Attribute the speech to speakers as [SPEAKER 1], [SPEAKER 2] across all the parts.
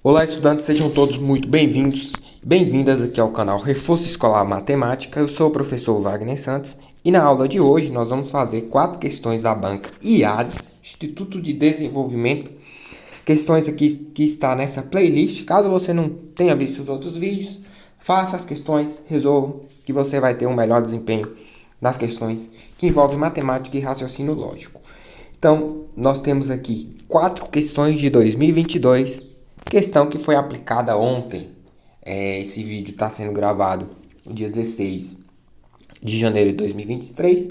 [SPEAKER 1] Olá, estudantes, sejam todos muito bem-vindos e bem-vindas aqui ao canal Reforço Escolar Matemática. Eu sou o professor Wagner Santos e na aula de hoje nós vamos fazer 4 questões da banca IADES, Instituto de Desenvolvimento. Questões aqui que está nessa playlist. Caso você não tenha visto os outros vídeos, faça as questões, resolva, que você vai ter um melhor desempenho nas questões que envolvem matemática e raciocínio lógico. Então, nós temos aqui 4 questões de 2022, questão que foi aplicada ontem. Esse vídeo está sendo gravado no dia 16 de janeiro de 2023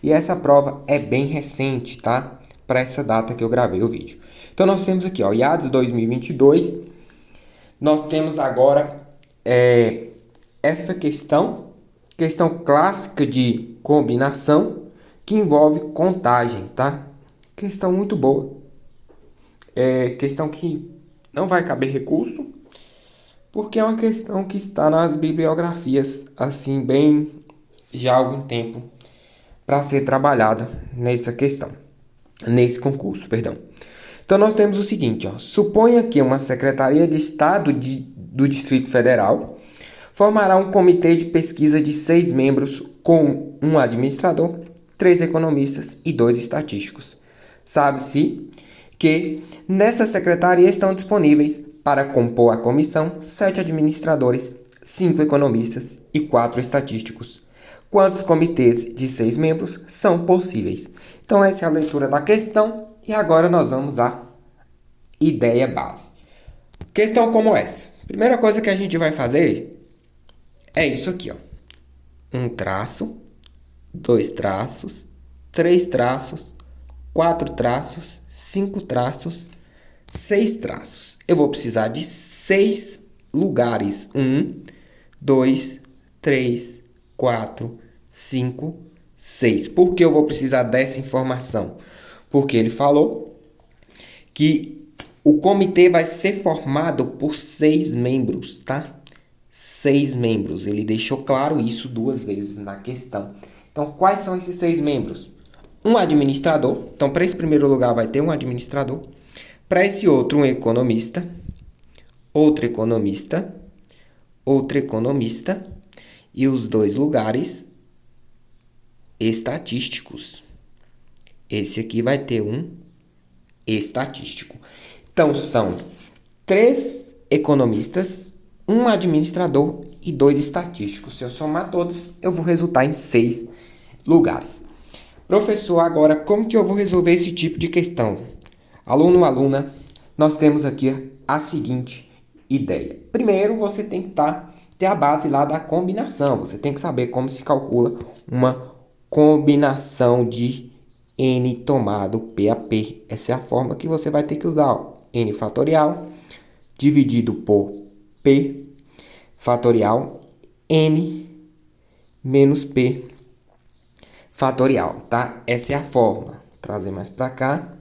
[SPEAKER 1] e essa prova é bem recente, tá? Para essa data que eu gravei o vídeo. Então, nós temos aqui, ó, IADES 2022. Nós temos agora essa questão clássica de combinação que envolve contagem, tá? Questão muito boa. Questão que não vai caber recurso, porque é uma questão que está nas bibliografias, assim, bem já há algum tempo, para ser trabalhada nesse concurso, perdão. Então, nós temos o seguinte, ó. Suponha que uma Secretaria de Estado do Distrito Federal formará um comitê de pesquisa de 6 membros com um administrador, 3 economistas e 2 estatísticos. Sabe-se que nessa secretaria estão disponíveis para compor a comissão 7 administradores, 5 economistas e 4 estatísticos. Quantos comitês de 6 membros são possíveis? Então, essa é a leitura da questão e agora nós vamos à ideia base. Questão como essa. Primeira coisa que a gente vai fazer é isso aqui, ó. Um traço, 2 traços, 3 traços, 4 traços, 5 traços, 6 traços. Eu vou precisar de 6 lugares. 1, 2, 3, 4, 5, 6. Por que eu vou precisar dessa informação? Porque ele falou que o comitê vai ser formado por 6 membros, tá? 6 membros. Ele deixou claro isso 2 vezes na questão. Então, quais são esses 6 membros? Um administrador. Então, para esse primeiro lugar vai ter um administrador. Para esse outro, um economista. Outro economista. Outro economista. E os 2 lugares estatísticos. Esse aqui vai ter um estatístico. Então, são 3 economistas, um administrador e 2 estatísticos. Se eu somar todos, eu vou resultar em 6 lugares. Professor, agora como que eu vou resolver esse tipo de questão? Aluno, aluna, nós temos aqui a seguinte ideia. Primeiro, você tem que ter a base lá da combinação. Você tem que saber como se calcula uma combinação de n tomado P a P. Essa é a fórmula que você vai ter que usar, ó. N fatorial dividido por P fatorial N menos P fatorial, tá? Essa é a fórmula. Vou trazer mais para cá.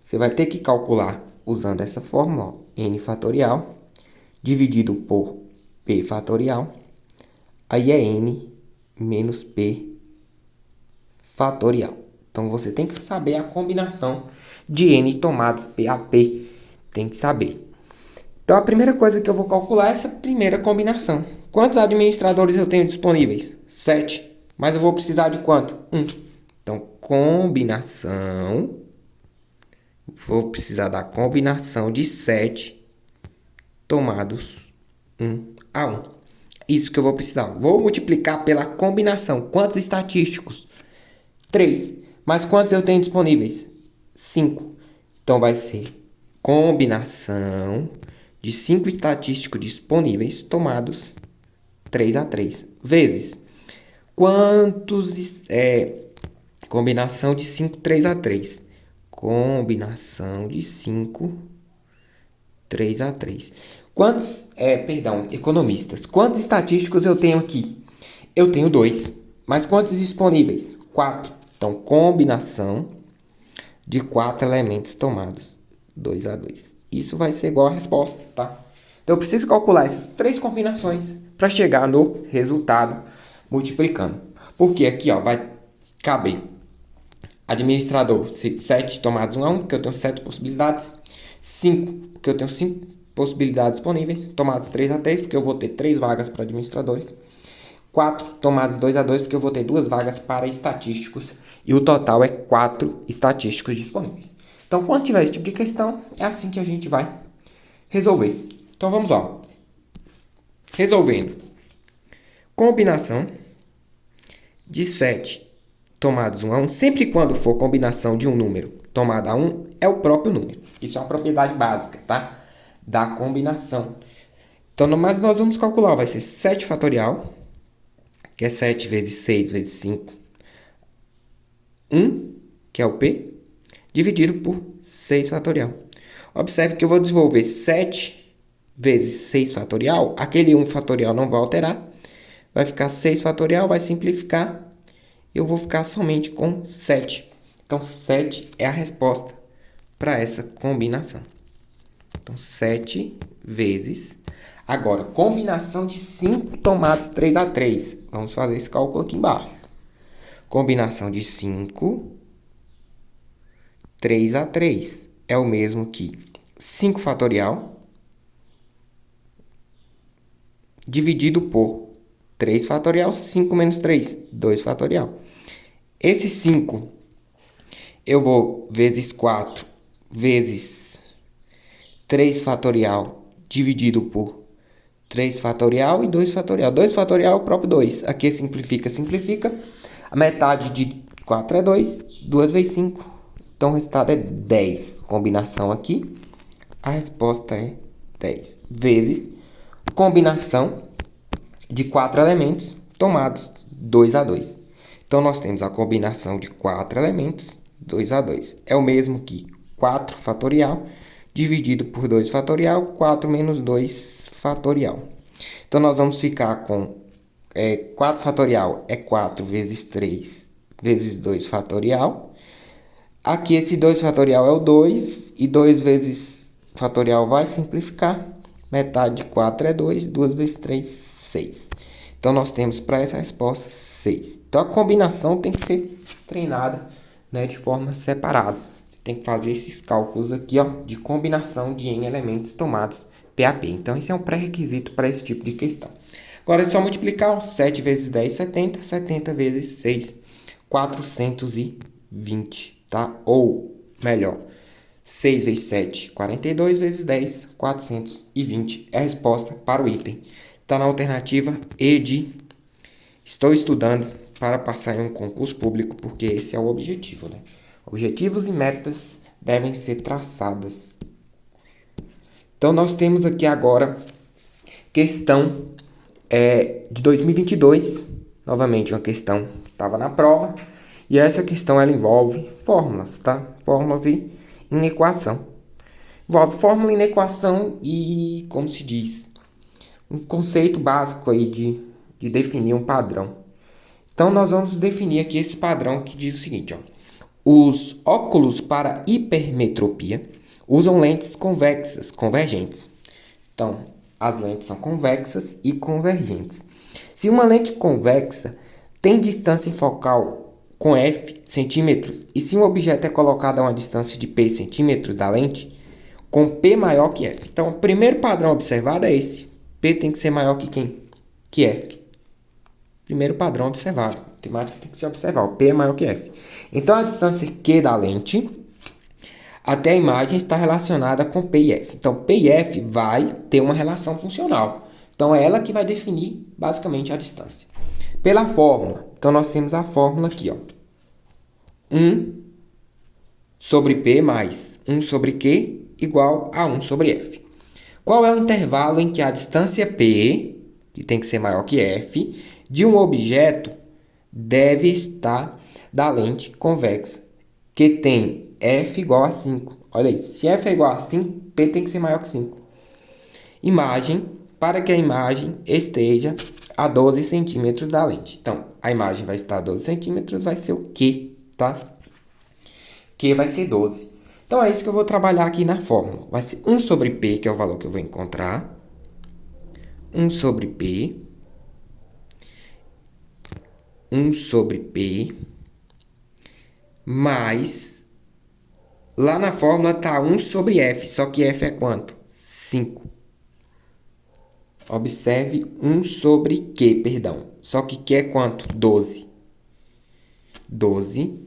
[SPEAKER 1] Você vai ter que calcular usando essa fórmula, ó. N fatorial dividido por P fatorial. Aí é N menos P fatorial. Então, você tem que saber a combinação de N tomados P a P. Tem que saber. Então, a primeira coisa que eu vou calcular é essa primeira combinação. Quantos administradores eu tenho disponíveis? 7. Mas eu vou precisar de quanto? 1. Então, combinação. Vou precisar da combinação de 7 tomados 1 a 1. Isso que eu vou precisar. Vou multiplicar pela combinação. Quantos estatísticos? 3. Mas quantos eu tenho disponíveis? 5. Então, vai ser combinação de 5 estatísticos disponíveis tomados 3 a 3 vezes combinação de 5 3 a 3. Combinação de 5 3 a 3. Economistas. Quantos estatísticos eu tenho aqui? Eu tenho 2. Mas quantos disponíveis? 4. Então, combinação de 4 elementos tomados 2 a 2. Isso vai ser igual a resposta, tá? Então, eu preciso calcular essas 3 combinações para chegar no resultado multiplicando. Porque aqui, ó, vai caber administrador 7 tomados 1 a 1, porque eu tenho 7 possibilidades. 5, porque eu tenho 5 possibilidades disponíveis, tomadas 3-3, porque eu vou ter 3 vagas para administradores. 4 tomadas 2-2, porque eu vou ter 2 vagas para estatísticos. E o total é 4 estatísticos disponíveis. Então, quando tiver esse tipo de questão, é assim que a gente vai resolver. Então, vamos lá. Resolvendo. Combinação de 7 tomados 1 a 1. Sempre quando for combinação de um número tomado a 1, é o próprio número. Isso é uma propriedade básica, tá? Da combinação. Então, mas nós vamos calcular. Vai ser 7 fatorial, que é 7 vezes 6 vezes 5. 1, que é o P, dividido por 6 fatorial. Observe que eu vou desenvolver 7 vezes 6 fatorial. Aquele 1 fatorial não vai alterar. Vai ficar 6 fatorial, vai simplificar. Eu vou ficar somente com 7. Então, 7 é a resposta para essa combinação. Então, 7 vezes... Agora, combinação de 5 tomados 3-3. Vamos fazer esse cálculo aqui embaixo. Combinação de 5, 3-3. É o mesmo que 5 fatorial dividido por 3 fatorial. 5 menos 3, 2 fatorial. Esse 5 eu vou vezes 4 vezes 3 fatorial dividido por 3 fatorial e 2 fatorial. 2 fatorial é o próprio 2. Aqui simplifica, simplifica. A metade de 4 é 2. 2 vezes 5. Então, o resultado é 10. Combinação aqui. A resposta é 10. Vezes combinação de 4 elementos tomados 2-2. Então, nós temos a combinação de 4 elementos 2-2. É o mesmo que 4 fatorial dividido por 2 fatorial. 4 menos 2 fatorial. Então, nós vamos ficar com 4 fatorial é 4 vezes 3 vezes 2 fatorial. Aqui, esse 2 fatorial é o 2. E 2 vezes fatorial vai simplificar. Metade de 4 é 2. 2 vezes 3, 6. Então, nós temos para essa resposta 6. Então, a combinação tem que ser treinada, né, de forma separada. Você tem que fazer esses cálculos aqui, ó, de combinação de N elementos tomados PAP. Então, esse é um pré-requisito para esse tipo de questão. Agora, é só multiplicar, ó, 7 vezes 10, 70. 70 vezes 6, 420, tá? Ou, melhor, 6 vezes 7, 42 vezes 10, 420. É a resposta para o item. Está na alternativa E de estou estudando para passar em um concurso público, porque esse é o objetivo, né? Objetivos e metas devem ser traçadas. Então, nós temos aqui agora questão de 2022. Novamente, uma questão que estava na prova. E essa questão ela envolve fórmulas, tá? Fórmulas e inequação. Envolve fórmula, inequação e, como se diz, um conceito básico aí de definir um padrão. Então, nós vamos definir aqui esse padrão que diz o seguinte, ó. Os óculos para hipermetropia usam lentes convexas, convergentes. Então, as lentes são convexas e convergentes. Se uma lente convexa tem distância focal com f centímetros e se um objeto é colocado a uma distância de p centímetros da lente, com p maior que f. Então, o primeiro padrão observado é esse. P tem que ser maior que quem? Que f. Primeiro padrão observado. A temática tem que se observar. O P é maior que f. Então, a distância Q da lente até a imagem está relacionada com P e F. Então, P e F vai ter uma relação funcional. Então, é ela que vai definir, basicamente, a distância. Pela fórmula. Então, nós temos a fórmula aqui, ó. 1 sobre P mais 1 sobre Q igual a 1 sobre F. Qual é o intervalo em que a distância P, que tem que ser maior que F, de um objeto deve estar da lente convexa, que tem F igual a 5. Olha aí, se F é igual a 5, P tem que ser maior que 5. Imagem, para que a imagem esteja a 12 centímetros da lente. Então, a imagem vai estar a 12 centímetros, vai ser o Q, tá? Q vai ser 12. Então, é isso que eu vou trabalhar aqui na fórmula. Vai ser 1 sobre P, que é o valor que eu vou encontrar. 1 sobre P. 1 sobre P. Mais... Lá na fórmula está 1 sobre F. Só que F é quanto? 5. Observe 1 sobre Q, perdão. Só que Q é quanto? 12. 12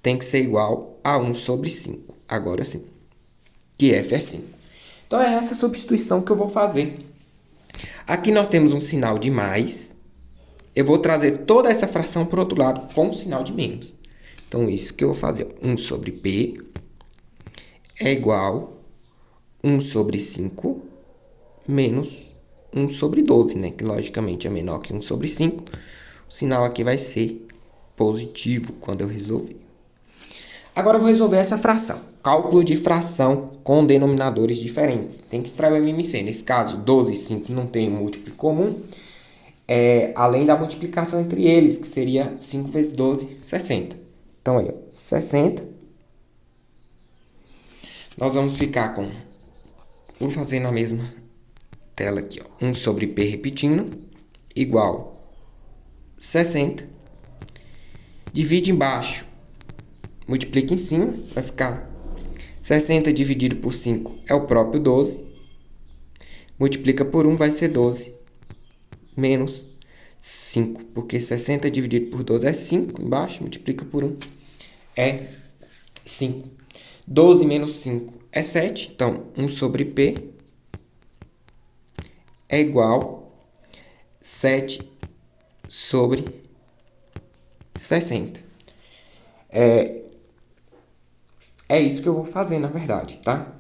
[SPEAKER 1] tem que ser igual a 1 sobre 5. Agora sim. Que F é 5. Então é essa substituição que eu vou fazer. Aqui nós temos um sinal de mais. Eu vou trazer toda essa fração para o outro lado com um sinal de menos. Então isso que eu vou fazer. 1 sobre P é igual a 1 sobre 5 menos 1 sobre 12, né? Que logicamente é menor que 1 sobre 5. O sinal aqui vai ser positivo quando eu resolver. Agora eu vou resolver essa fração. Cálculo de fração com denominadores diferentes. Tem que extrair o MMC. Nesse caso, 12 e 5 não tem um múltiplo comum. Além da multiplicação entre eles, que seria 5 vezes 12, 60. Então aí, ó, 60. Nós vamos ficar com... Vou fazer na mesma tela aqui, ó. 1 sobre P repetindo, igual 60. Divide embaixo, multiplica em cima, vai ficar 60 dividido por 5 é o próprio 12. Multiplica por 1 vai ser 12. Menos 5, porque 60 dividido por 12 é 5, embaixo, multiplica por 1 é 5. 12 menos 5 é 7, então 1 sobre P é igual a 7 sobre 60. É isso que eu vou fazer, na verdade, tá?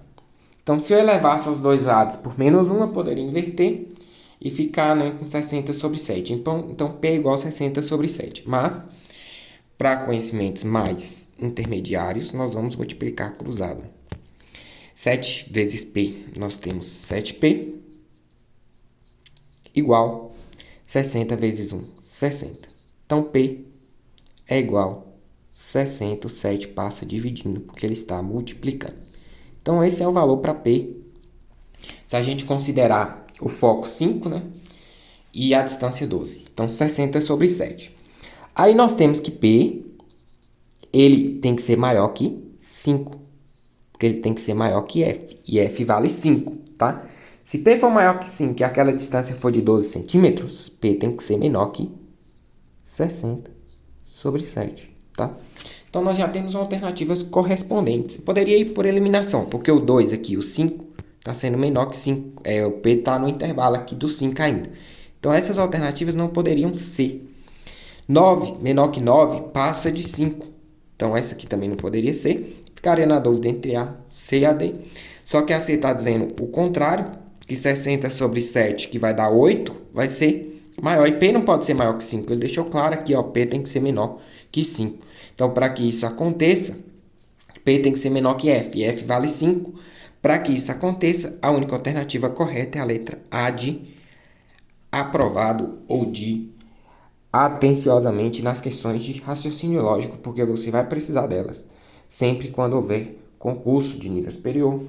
[SPEAKER 1] Então, se eu elevasse os dois lados por menos 1, eu poderia inverter e ficar, né, com 60 sobre 7. Então, P é igual a 60 sobre 7. Mas, para conhecimentos mais intermediários, nós vamos multiplicar cruzado. 7 vezes P, nós temos 7P, igual 60 vezes 1, 60. Então, P é igual a 60, o 7 passa dividindo, porque ele está multiplicando. Então, esse é o valor para P. Se a gente considerar o foco 5, né? E a distância 12. Então, 60 sobre 7. Aí, nós temos que P, ele tem que ser maior que 5. Porque ele tem que ser maior que F. E F vale 5, tá? Se P for maior que 5 e aquela distância for de 12 centímetros, P tem que ser menor que 60 sobre 7, tá? Então, nós já temos alternativas correspondentes. Eu poderia ir por eliminação, porque o 2 aqui, o 5, está sendo menor que 5. O P está no intervalo aqui do 5 ainda. Então, essas alternativas não poderiam ser. 9 menor que 9 passa de 5. Então, essa aqui também não poderia ser. Ficaria na dúvida entre A, C e a D. Só que a C está dizendo o contrário, que 60 sobre 7, que vai dar 8, vai ser maior. E P não pode ser maior que 5. Ele deixou claro aqui, ó, P tem que ser menor que 5. Então, para que isso aconteça, P tem que ser menor que F. E F vale 5. Para que isso aconteça, a única alternativa correta é a letra A de aprovado ou de atenciosamente nas questões de raciocínio lógico, porque você vai precisar delas sempre quando houver concurso de nível superior,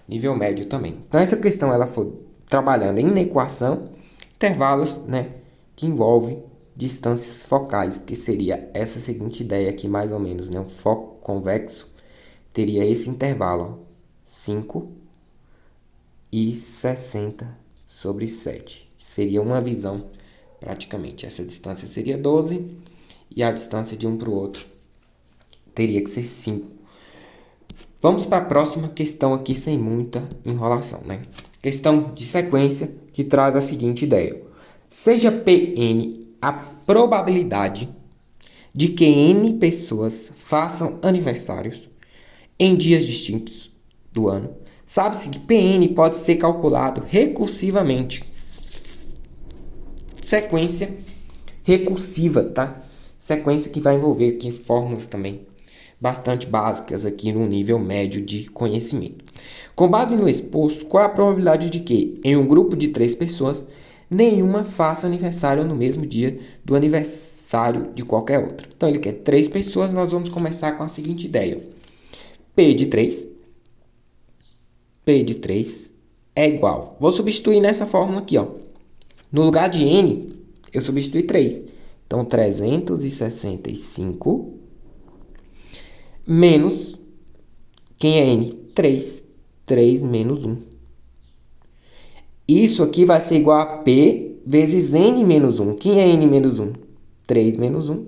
[SPEAKER 1] nível médio também. Então, essa questão ela foi trabalhando em equação, intervalos, né, que envolve distâncias focais, que seria essa seguinte ideia aqui, mais ou menos, né, um foco convexo teria esse intervalo, ó, 5 e 60 sobre 7. Seria uma visão, praticamente. Essa distância seria 12 e a distância de um para o outro teria que ser 5. Vamos para a próxima questão aqui sem muita enrolação, né? Questão de sequência que traz a seguinte ideia. Seja Pn a probabilidade de que N pessoas façam aniversários em dias distintos do ano. Sabe-se que Pn pode ser calculado recursivamente. Sequência recursiva, tá? Sequência que vai envolver aqui fórmulas também bastante básicas aqui no nível médio de conhecimento. Com base no exposto, qual é a probabilidade de que, em um grupo de 3 pessoas, nenhuma faça aniversário no mesmo dia do aniversário de qualquer outra? Então, ele quer 3 pessoas, nós vamos começar com a seguinte ideia. P de 3 é igual. Vou substituir nessa fórmula aqui, ó. No lugar de N, eu substituí 3. Então, 365 menos, quem é N? 3. 3 menos 1. Isso aqui vai ser igual a P vezes N menos 1. Quem é N menos 1? 3 menos 1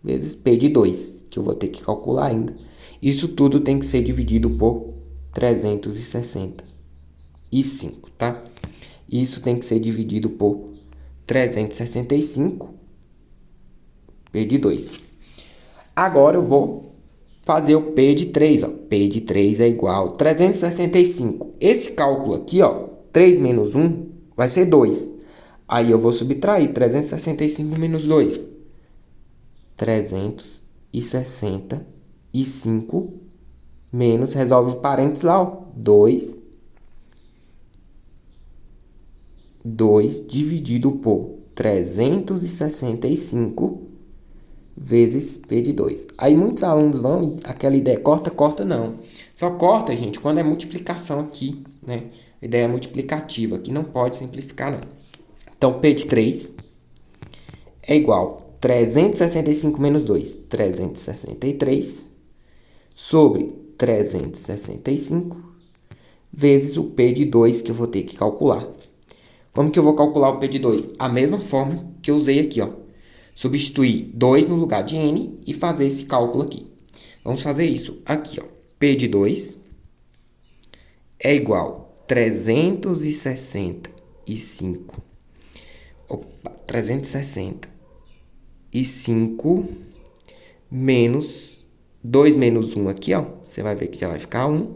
[SPEAKER 1] vezes P de 2, que eu vou ter que calcular ainda. Isso tudo tem que ser dividido por 365, tá? Isso tem que ser dividido por 365, P de 2. Agora eu vou fazer o P de 3, ó. P de 3 é igual a 365. Esse cálculo aqui, ó, 3 menos 1 vai ser 2. Aí eu vou subtrair 365 menos 2. 365 menos, resolve o parênteses lá, ó. 2 dividido por 365 vezes P de 2. Aí muitos alunos vão, aquela ideia, corta, não. Só corta, gente, quando é multiplicação aqui, né? A ideia é multiplicativa, aqui não pode simplificar, não. Então, P de 3 é igual a 365 menos 2, 363, sobre 365, vezes o P de 2 que eu vou ter que calcular. Como que eu vou calcular o P de 2? A mesma forma que eu usei aqui, ó. Substituir 2 no lugar de N e fazer esse cálculo aqui. Vamos fazer isso aqui, ó. P de 2 é igual a 365. Opa, 365 menos 2 menos 1 aqui, ó. Você vai ver que já vai ficar 1.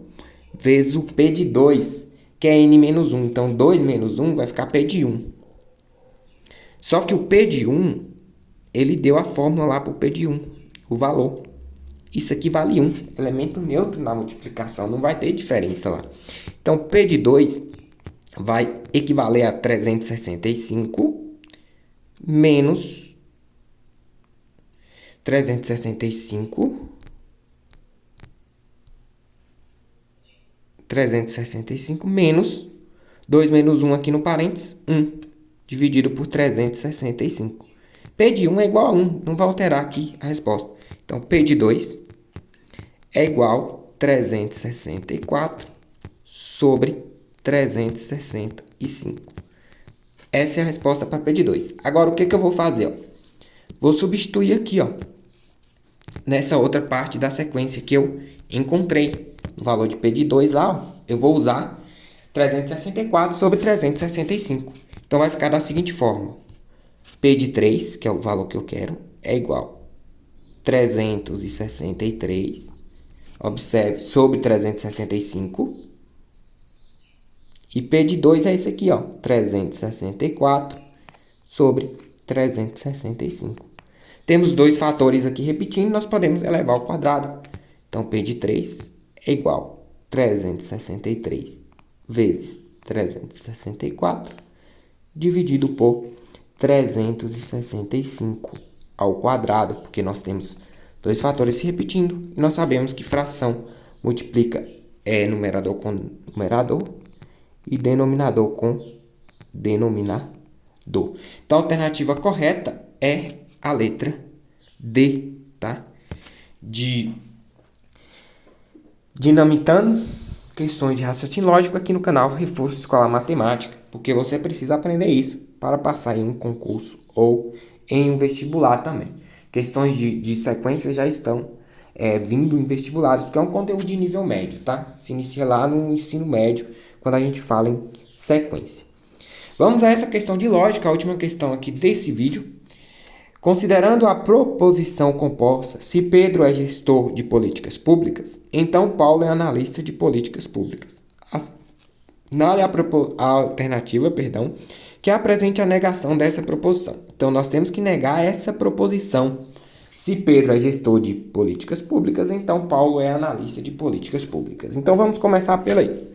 [SPEAKER 1] Vezes o P de 2, que é N menos 1. Então, 2 menos 1 vai ficar P de 1. Só que o P de 1, ele deu a fórmula lá para o P de 1, o valor. Isso aqui vale 1, elemento neutro na multiplicação, não vai ter diferença lá. Então, P de 2 vai equivaler a 365 menos 365 menos 2 menos 1 aqui no parênteses, 1, dividido por 365. P de 1 é igual a 1, não vai alterar aqui a resposta. Então, P de 2 é igual a 364 sobre 365. Essa é a resposta para P de 2. Agora, o que eu vou fazer? Ó? Vou substituir aqui, ó, nessa outra parte da sequência que eu encontrei. O valor de P de 2 lá, ó, eu vou usar 364 sobre 365. Então, vai ficar da seguinte forma. P de 3, que é o valor que eu quero, é igual a 363, observe, sobre 365. E P de 2 é esse aqui, ó, 364 sobre 365. Temos dois fatores aqui repetindo, nós podemos elevar ao quadrado. Então, P de 3 é igual a 363 vezes 364, dividido por 365 ao quadrado, porque nós temos dois fatores se repetindo, e nós sabemos que fração multiplica numerador com numerador e denominador com denominador. Então, a alternativa correta é a letra D, tá? De Dinamitando questões de raciocínio lógico aqui no canal Reforço Escolar Matemática, porque você precisa aprender isso para passar em um concurso ou em um vestibular também. Questões de sequência já estão vindo em vestibulares, porque é um conteúdo de nível médio, tá? Se inicia lá no ensino médio, quando a gente fala em sequência. Vamos a essa questão de lógica, a última questão aqui desse vídeo. Considerando a proposição composta, se Pedro é gestor de políticas públicas, então Paulo é analista de políticas públicas. Assinale a alternativa, que apresente a negação dessa proposição. Então, nós temos que negar essa proposição. Se Pedro é gestor de políticas públicas, então Paulo é analista de políticas públicas. Então, vamos começar pela aí.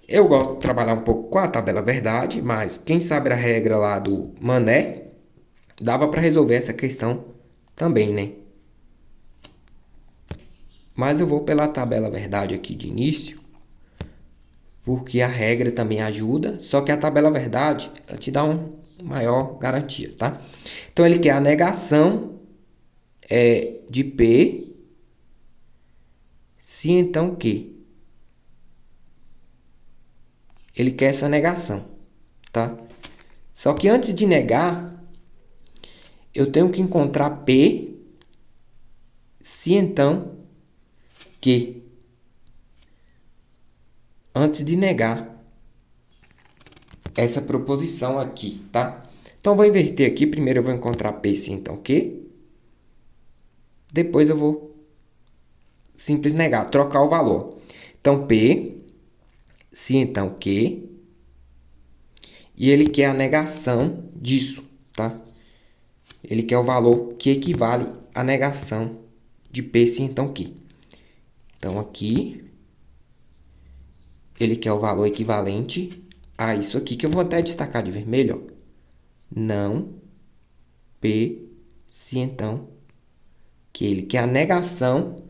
[SPEAKER 1] Eu gosto de trabalhar um pouco com a tabela verdade, mas quem sabe a regra lá do Mané, dava para resolver essa questão também, né? Mas eu vou pela tabela verdade aqui de início, porque a regra também ajuda, só que a tabela verdade ela te dá uma maior garantia, tá? Então, ele quer a negação de P, se então Q. ele quer essa negação, tá? Só que antes de negar, eu tenho que encontrar P, se então Q. Antes de negar essa proposição aqui, tá? Então, vou inverter aqui. Primeiro eu vou encontrar P, se então Q. Depois eu vou simples negar, trocar o valor. Então, P, se então Q. E ele quer a negação disso, tá? Ele quer o valor que equivale à negação de P, se então Q. Então, aqui, ele quer o valor equivalente a isso aqui, que eu vou até destacar de vermelho, ó. Não P, se então que ele quer a negação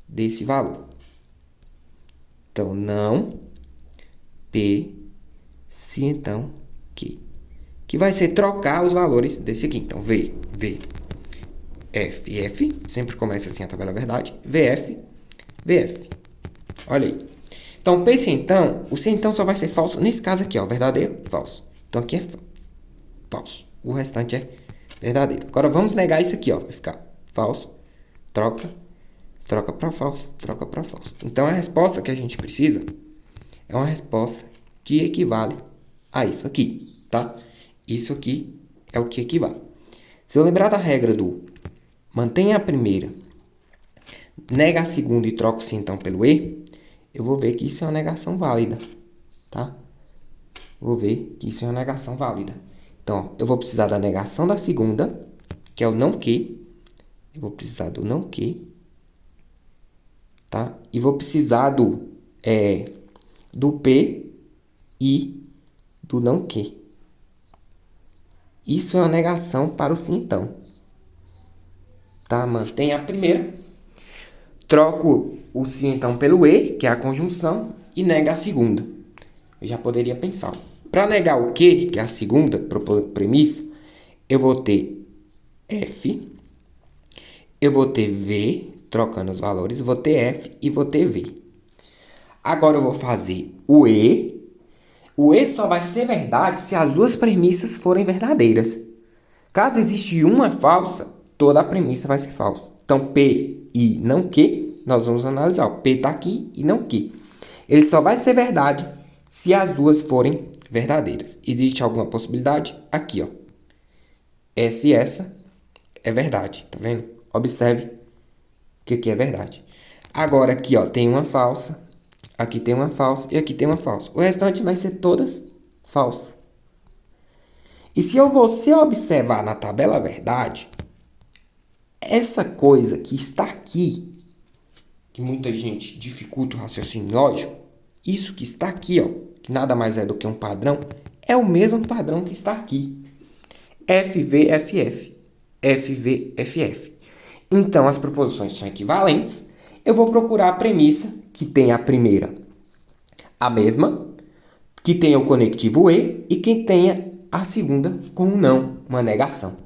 [SPEAKER 1] desse valor. Então, não P, se então que vai ser trocar os valores desse aqui. Então, V, F, F, sempre começa assim a tabela verdade, VF, VF. Olha aí. Então, P, se então, o se então só vai ser falso nesse caso aqui, ó, verdadeiro, falso. Então, aqui é falso. O restante é verdadeiro. Agora, vamos negar isso aqui, ó, vai ficar falso, troca para falso, troca para falso. Então, a resposta que a gente precisa é uma resposta que equivale a isso aqui, tá? Isso aqui é o que equivale. Se eu lembrar da regra do mantenha a primeira, nega a segunda e troca o se então pelo E, eu vou ver que isso é uma negação válida, tá? Vou ver que isso é uma negação válida. Então, ó, eu vou precisar da negação da segunda, que é o não que. Eu vou precisar do não que, tá? E vou precisar do P e do não que. Isso é uma negação para o sim então. Tá? Mantém a primeira. Troco o sim então pelo E, que é a conjunção, e nega a segunda. Eu já poderia pensar. Para negar o que é a segunda premissa, eu vou ter F, eu vou ter V, trocando os valores, vou ter F e vou ter V. Agora eu vou fazer o E. O E só vai ser verdade se as duas premissas forem verdadeiras. Caso exista uma falsa, toda a premissa vai ser falsa. Então, P e não Q, nós vamos analisar. O P está aqui e não Q. Ele só vai ser verdade se as duas forem verdadeiras. Existe alguma possibilidade? Aqui, ó. Essa e essa é verdade, tá vendo? Observe que aqui é verdade. Agora, aqui, ó, tem uma falsa. Aqui tem uma falsa e aqui tem uma falsa. O restante vai ser todas falsas. E se você observar na tabela verdade, essa coisa que está aqui, que muita gente dificulta o raciocínio lógico, isso que está aqui, ó, que nada mais é do que um padrão, é o mesmo padrão que está aqui. FVFF, FVFF. Então, as proposições são equivalentes. Eu vou procurar a premissa que tem a primeira a mesma, que tenha o conectivo E e que tenha a segunda com um não, uma negação.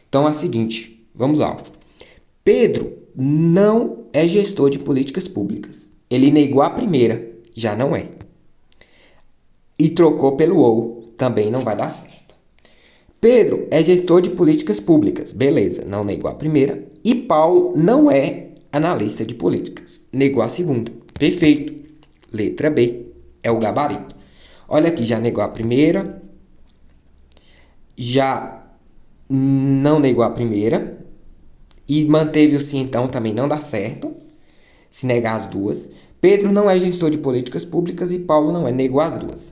[SPEAKER 1] Então, é a seguinte, vamos lá. Pedro não é gestor de políticas públicas. Ele negou a primeira, já não é. E trocou pelo ou, também não vai dar certo. Pedro é gestor de políticas públicas, beleza, não negou a primeira. E Paulo não é analista de políticas, negou a segunda, perfeito. Letra B é o gabarito. Olha aqui, já negou a primeira, já não negou a primeira e manteve o sim, então também não dá certo se negar as duas. Pedro não é gestor de políticas públicas e Paulo não é, negou as duas.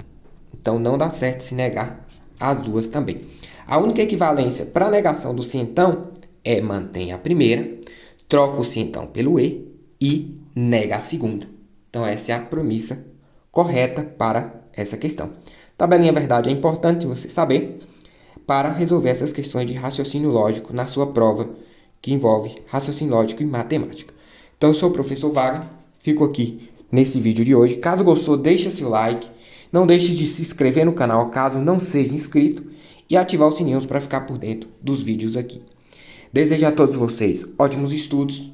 [SPEAKER 1] Então não dá certo se negar as duas também. A única equivalência para a negação do sim, então, é mantém a primeira, troca o sim, então, pelo e nega a segunda. Então essa é a premissa correta para essa questão. Tabelinha verdade é importante você saber para resolver essas questões de raciocínio lógico na sua prova que envolve raciocínio lógico e matemática. Então eu sou o professor Wagner, fico aqui nesse vídeo de hoje. Caso gostou, deixa seu like, não deixe de se inscrever no canal caso não seja inscrito e ativar os sininhos para ficar por dentro dos vídeos aqui. Desejo a todos vocês ótimos estudos,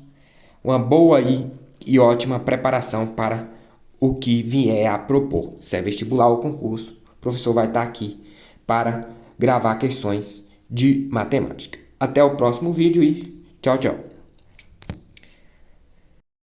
[SPEAKER 1] uma boa e ótima preparação para o que vier a propor. Se é vestibular ou concurso, o professor vai estar aqui para gravar questões de matemática. Até o próximo vídeo e tchau, tchau.